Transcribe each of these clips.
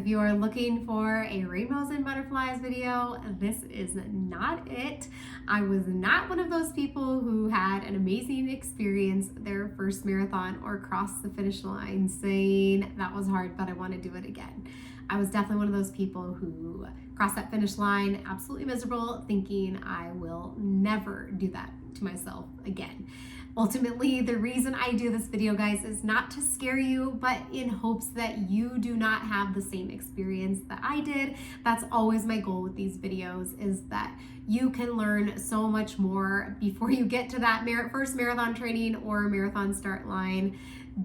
if you are looking for a rainbows and butterflies video, this is not it. I was not one of those people who had an amazing experience their first marathon or crossed the finish line saying that was hard, but I want to do it again. I was definitely one of those people who crossed that finish line absolutely miserable, thinking I will never do that to myself again. Ultimately, the reason I do this video, guys, is not to scare you, but in hopes that you do not have the same experience that I did. That's always my goal with these videos, is that you can learn so much more before you get to that first marathon training or marathon start line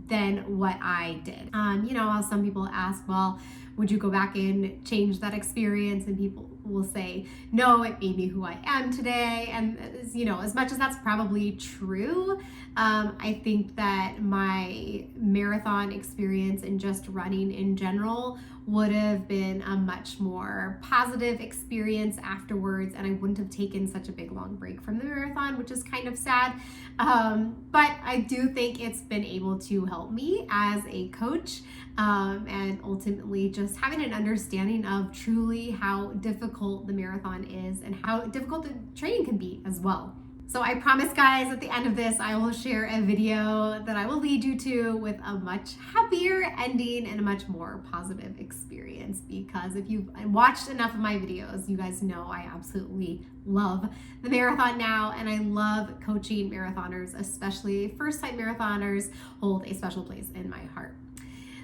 than what I did. How some people ask, well, would you go back and change that experience? And people will say, no, it made me who I am today. And as much as that's probably true, I think that my marathon experience and just running in general would have been a much more positive experience afterwards, and I wouldn't have taken such a big long break from the marathon, which is kind of sad. But I do think it's been able to help me as a coach, and ultimately just having an understanding of truly how difficult the marathon is and how difficult the training can be as well. So I promise, guys, at the end of this, I will share a video that I will lead you to with a much happier ending and a much more positive experience, because if you've watched enough of my videos, you guys know I absolutely love the marathon now, and I love coaching marathoners, especially first-time marathoners hold a special place in my heart.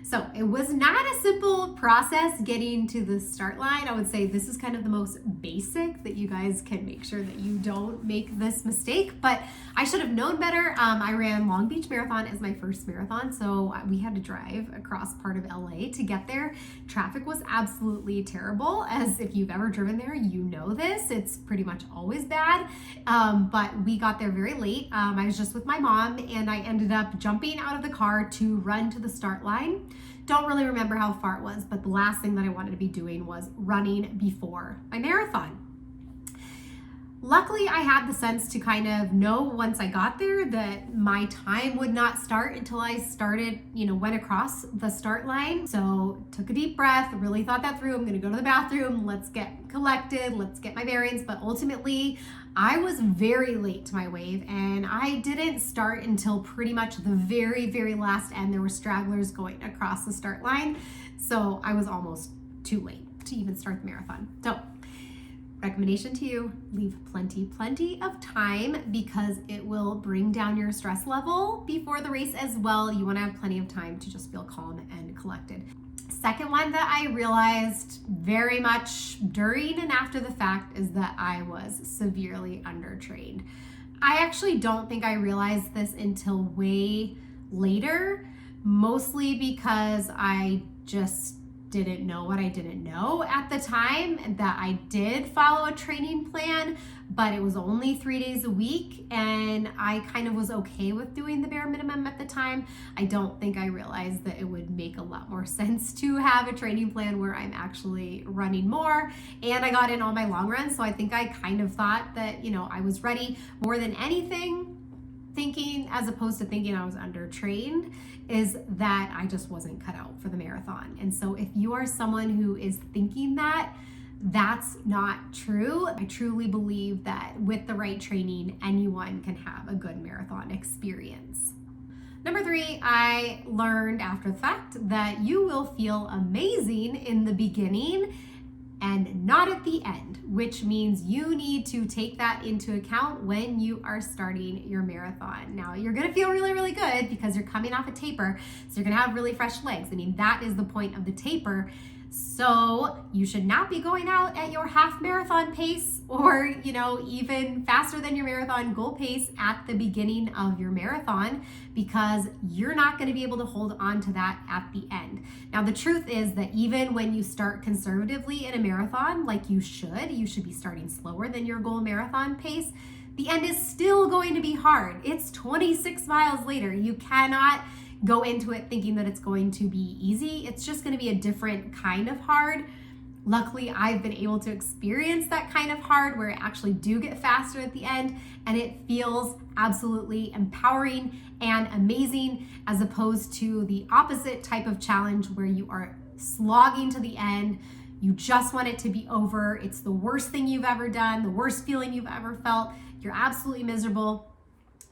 So it was not a simple process getting to the start line. I would say this is kind of the most basic that you guys can make sure that you don't make this mistake, but I should have known better. I ran Long Beach Marathon as my first marathon, so we had to drive across part of LA to get there. Traffic was absolutely terrible, as if you've ever driven there, you know this. It's pretty much always bad, but we got there very late. I was just with my mom, and I ended up jumping out of the car to run to the start line. Don't really remember how far it was, but the last thing that I wanted to be doing was running before my marathon. Luckily, I had the sense to kind of know once I got there that my time would not start until I started, went across the start line. So took a deep breath, really thought that through. I'm going to go to the bathroom. Let's get collected. Let's get my bearings. But ultimately, I was very late to my wave, and I didn't start until pretty much the very, very last end. There were stragglers going across the start line. So I was almost too late to even start the marathon. So recommendation to you, leave plenty of time, because it will bring down your stress level before the race as well. You want to have plenty of time to just feel calm and collected. Second one that I realized very much during and after the fact is that I was severely undertrained. I actually don't think I realized this until way later, mostly because I just didn't know what I didn't know at the time, and that I did follow a training plan, but it was only 3 days a week, and I kind of was okay with doing the bare minimum at the time. I don't think I realized that it would make a lot more sense to have a training plan where I'm actually running more, and I got in all my long runs, so I think I kind of thought that, I was ready more than anything. Thinking, as opposed to thinking I was undertrained, is that I just wasn't cut out for the marathon. And so if you are someone who is thinking that, that's not true. I truly believe that with the right training, anyone can have a good marathon experience. Number 3, I learned after the fact that you will feel amazing in the beginning and not at the end, which means you need to take that into account when you are starting your marathon. Now, you're gonna feel really, really good because you're coming off a taper, so you're gonna have really fresh legs. That is the point of the taper. So you should not be going out at your half marathon pace, or even faster than your marathon goal pace at the beginning of your marathon, because you're not going to be able to hold on to that at the end. Now, the truth is that even when you start conservatively in a marathon, like you should be starting slower than your goal marathon pace. The end is still going to be hard. It's 26 miles later. You cannot go into it thinking that it's going to be easy. It's just going to be a different kind of hard. Luckily, I've been able to experience that kind of hard where I actually do get faster at the end, and it feels absolutely empowering and amazing, as opposed to the opposite type of challenge where you are slogging to the end. You just want it to be over. It's the worst thing you've ever done, the worst feeling you've ever felt. You're absolutely miserable.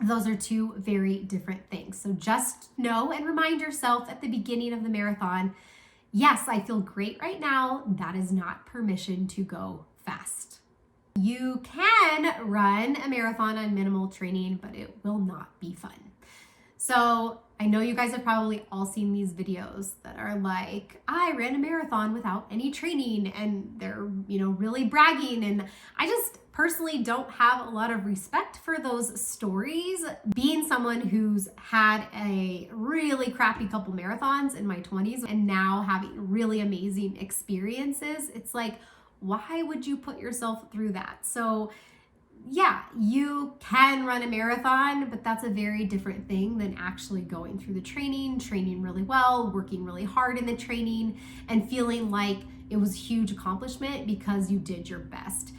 Those are two very different things. So just know and remind yourself at the beginning of the marathon, yes, I feel great right now. That is not permission to go fast. You can run a marathon on minimal training, but it will not be fun. So I know you guys have probably all seen these videos that are like, I ran a marathon without any training, and they're, really bragging. And I just personally don't have a lot of respect for those stories. Being someone who's had a really crappy couple marathons in my 20s and now having really amazing experiences, it's like, why would you put yourself through that? So yeah, you can run a marathon, but that's a very different thing than actually going through the training really well, working really hard in the training, and feeling like it was a huge accomplishment because you did your best.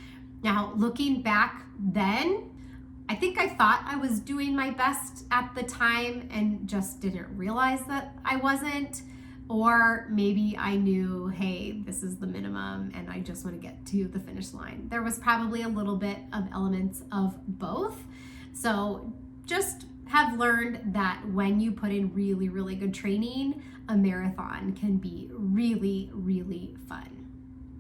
Now, looking back then, I think I thought I was doing my best at the time and just didn't realize that I wasn't. Or maybe I knew, hey, this is the minimum and I just want to get to the finish line. There was probably a little bit of elements of both. So just have learned that when you put in really, really good training, a marathon can be really, really fun.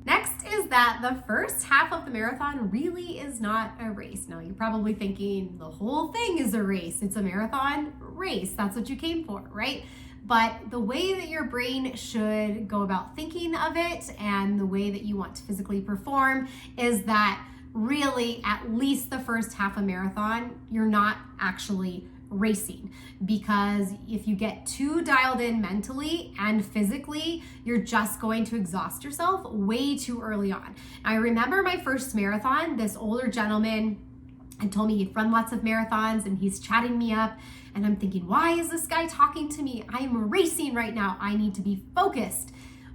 Next is that the first half of the marathon really is not a race. Now, you're probably thinking the whole thing is a race. It's a marathon race. That's what you came for, right? But the way that your brain should go about thinking of it and the way that you want to physically perform is that really at least the first half of marathon, you're not actually racing, because if you get too dialed in mentally and physically, you're just going to exhaust yourself way too early on. I remember my first marathon, this older gentleman had told me he'd run lots of marathons and he's chatting me up. And I'm thinking, why is this guy talking to me? I'm racing right now. I need to be focused.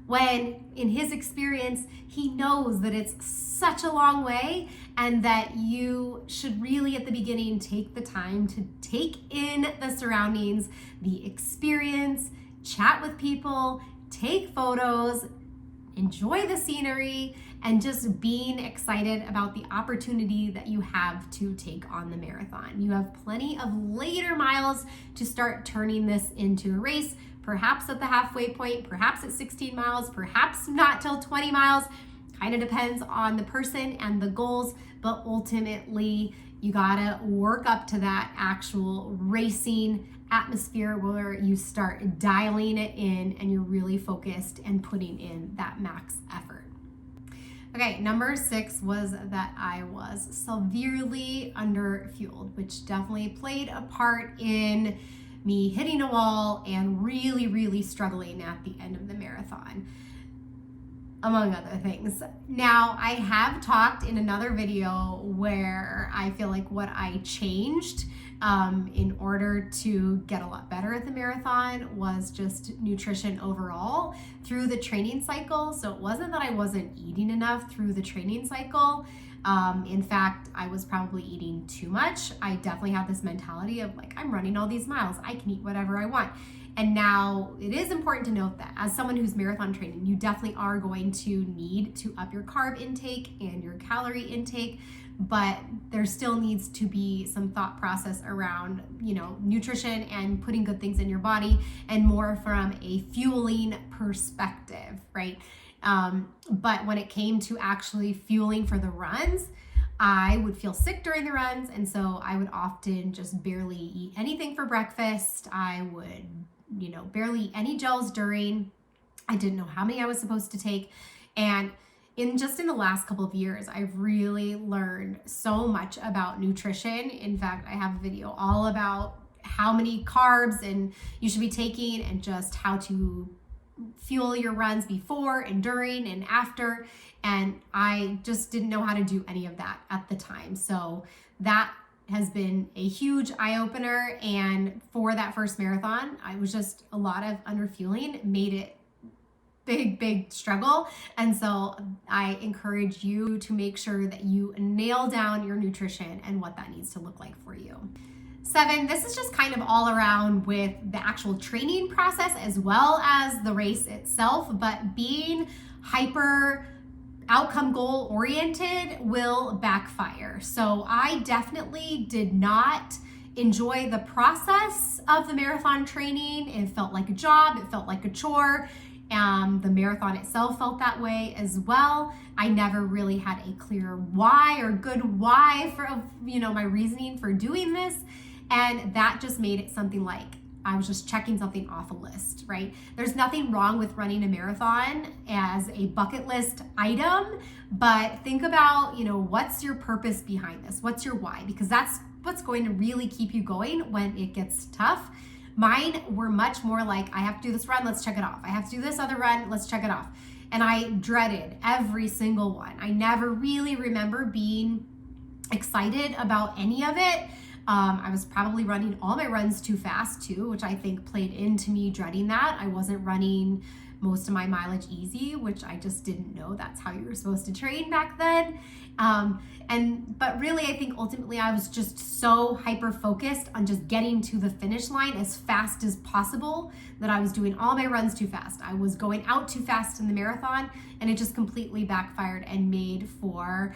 When in his experience, he knows that it's such a long way and that you should really at the beginning take the time to take in the surroundings, the experience, chat with people, take photos, enjoy the scenery, and just being excited about the opportunity that you have to take on the marathon. You have plenty of later miles to start turning this into a race, perhaps at the halfway point, perhaps at 16 miles, perhaps not till 20 miles. Kind of depends on the person and the goals, but ultimately you gotta work up to that actual racing atmosphere where you start dialing it in and you're really focused and putting in that max effort. Okay, number 6 was that I was severely underfueled, which definitely played a part in me hitting a wall and really, really struggling at the end of the marathon, among other things. Now, I have talked in another video where I feel like what I changed in order to get a lot better at the marathon was just nutrition overall through the training cycle. So it wasn't that I wasn't eating enough through the training cycle. In fact, I was probably eating too much. I definitely had this mentality of like, I'm running all these miles, I can eat whatever I want. And now it is important to note that as someone who's marathon training, you definitely are going to need to up your carb intake and your calorie intake, but there still needs to be some thought process around, nutrition and putting good things in your body, and more from a fueling perspective, right? But when it came to actually fueling for the runs, I would feel sick during the runs, and so I would often just barely eat anything for breakfast. I would barely eat any gels during. I didn't know how many I was supposed to take. And in the last couple of years, I've really learned so much about nutrition. In fact, I have a video all about how many carbs and you should be taking and just how to fuel your runs before and during and after. And I just didn't know how to do any of that at the time. So that has been a huge eye-opener, and for that first marathon, I was just a lot of underfueling, made it big struggle. And so I encourage you to make sure that you nail down your nutrition and what that needs to look like for you. 7, this is just kind of all around with the actual training process as well as the race itself, but being hyper outcome goal oriented will backfire. So I definitely did not enjoy the process of the marathon training. It felt like a job, it felt like a chore. The marathon itself felt that way as well. I never really had a clear why or good why for, my reasoning for doing this. And that just made it something like I was just checking something off a list, right? There's nothing wrong with running a marathon as a bucket list item, but think about, what's your purpose behind this? What's your why? Because that's what's going to really keep you going when it gets tough. Mine were much more like, I have to do this run, let's check it off. I have to do this other run, let's check it off. And I dreaded every single one. I never really remember being excited about any of it. I was probably running all my runs too fast too, which I think played into me dreading that. I wasn't running most of my mileage easy, which I just didn't know that's how you were supposed to train back then. But really, I think ultimately I was just so hyper focused on just getting to the finish line as fast as possible that I was doing all my runs too fast. I was going out too fast in the marathon, and it just completely backfired and made for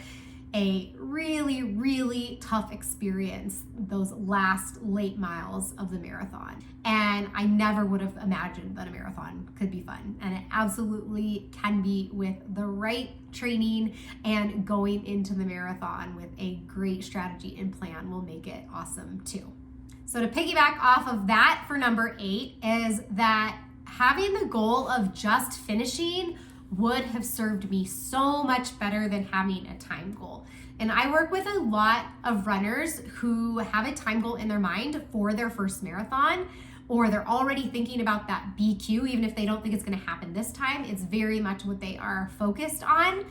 a really, really tough experience those last late miles of the marathon. And I never would have imagined that a marathon could be fun. And it absolutely can be with the right training, and going into the marathon with a great strategy and plan will make it awesome too. So to piggyback off of that for number 8 is that having the goal of just finishing would have served me so much better than having a time goal. And I work with a lot of runners who have a time goal in their mind for their first marathon, or they're already thinking about that BQ, even if they don't think it's going to happen this time. It's very much what they are focused on.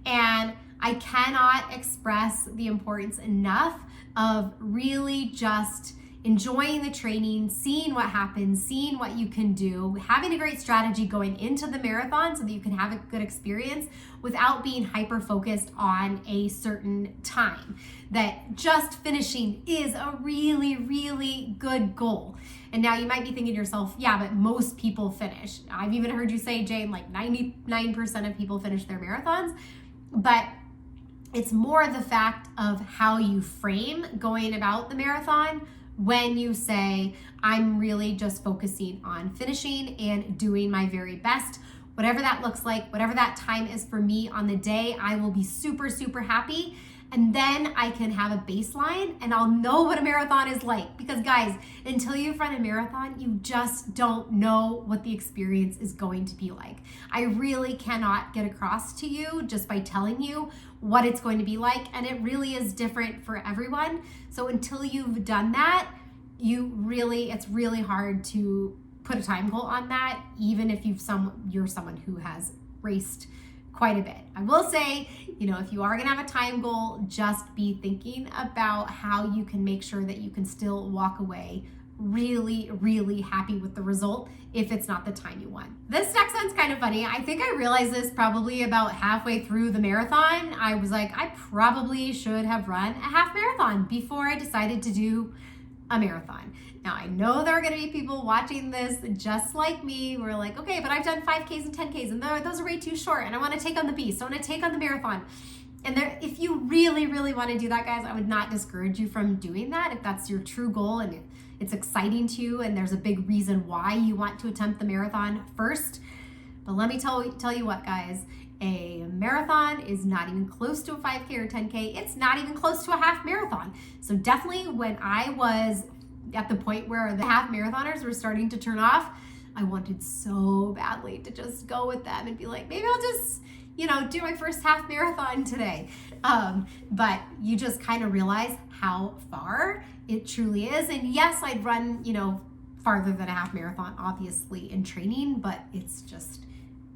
And I cannot express the importance enough of really just enjoying the training, seeing what happens, seeing what you can do, having a great strategy going into the marathon so that you can have a good experience without being hyper focused on a certain time. That just finishing is a really, really good goal. And now you might be thinking to yourself, yeah, but most people finish. I've even heard you say, Jane, like 99% of people finish their marathons, but it's more the fact of how you frame going about the marathon. When you say, I'm really just focusing on finishing and doing my very best, whatever that looks like, whatever that time is for me on the day, I will be super, super happy. And then I can have a baseline and I'll know what a marathon is like. Because guys, until you've run a marathon, you just don't know what the experience is going to be like. I really cannot get across to you just by telling you what it's going to be like. And it really is different for everyone. So until you've done that, it's really hard to put a time goal on that, even if you're someone who has raced quite a bit. I will say, if you are gonna have a time goal, just be thinking about how you can make sure that you can still walk away really, really happy with the result if it's not the time you want. This next one's kind of funny. I think I realized this probably about halfway through the marathon. I was like, I probably should have run a half marathon before I decided to do a marathon. Now, I know there are going to be people watching this just like me. We're like, okay, but I've done 5Ks and 10Ks and those are way too short and I want to take on the beast. I want to take on the marathon. And if you really, really want to do that, guys, I would not discourage you from doing that if that's your true goal and it's exciting to you and there's a big reason why you want to attempt the marathon first. But let me tell you what, guys, a marathon is not even close to a 5K or 10K. It's not even close to a half marathon. So definitely when I was at the point where the half marathoners were starting to turn off, I wanted so badly to just go with them and be like, maybe I'll just, do my first half marathon today. But you just kind of realize how far it truly is. And yes, I'd run, farther than a half marathon, obviously, in training, but it's just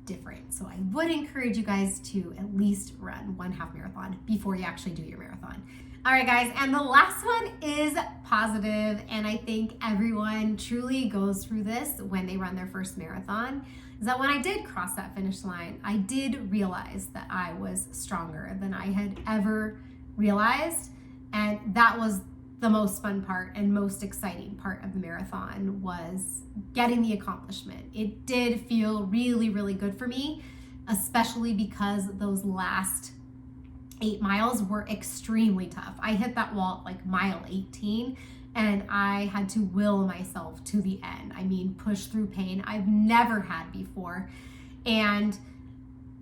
different. So I would encourage you guys to at least run one half marathon before you actually do your marathon. All right, guys, and the last one is positive, and I think everyone truly goes through this when they run their first marathon, is that when I did cross that finish line, I did realize that I was stronger than I had ever realized, and that was the most fun part and most exciting part of the marathon was getting the accomplishment. It did feel really, really good for me, especially because those last 8 miles were extremely tough. I hit that wall at like mile 18 and I had to will myself to the end. I mean, push through pain I've never had before. And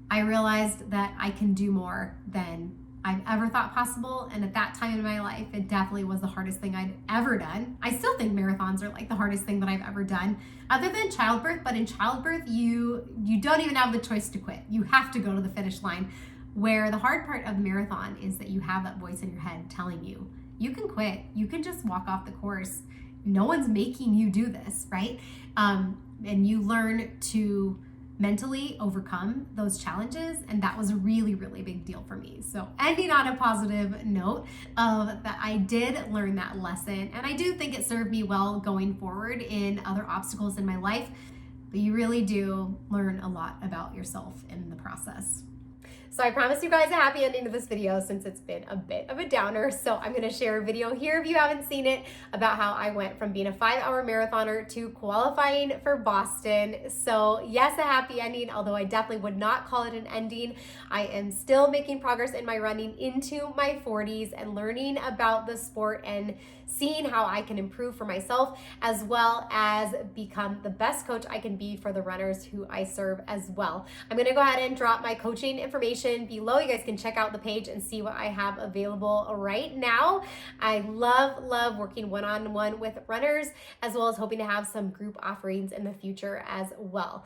I realized that I can do more than I've ever thought possible. And at that time in my life, it definitely was the hardest thing I'd ever done. I still think marathons are like the hardest thing that I've ever done, other than childbirth. But in childbirth, you don't even have the choice to quit. You have to go to the finish line. Where the hard part of the marathon is that you have that voice in your head telling you, you can quit. You can just walk off the course. No one's making you do this, right? And you learn to mentally overcome those challenges, and that was a really, really big deal for me. So ending on a positive note of that, I did learn that lesson, and I do think it served me well going forward in other obstacles in my life, but you really do learn a lot about yourself in the process. So I promised you guys a happy ending to this video since it's been a bit of a downer. So I'm gonna share a video here if you haven't seen it about how I went from being a 5-hour marathoner to qualifying for Boston. So yes, a happy ending, although I definitely would not call it an ending. I am still making progress in my running into my 40s and learning about the sport and seeing how I can improve for myself, as well as become the best coach I can be for the runners who I serve as well. I'm gonna go ahead and drop my coaching information below. You guys can check out the page and see what I have available right now. I love working one-on-one with runners, as well as hoping to have some group offerings in the future as well.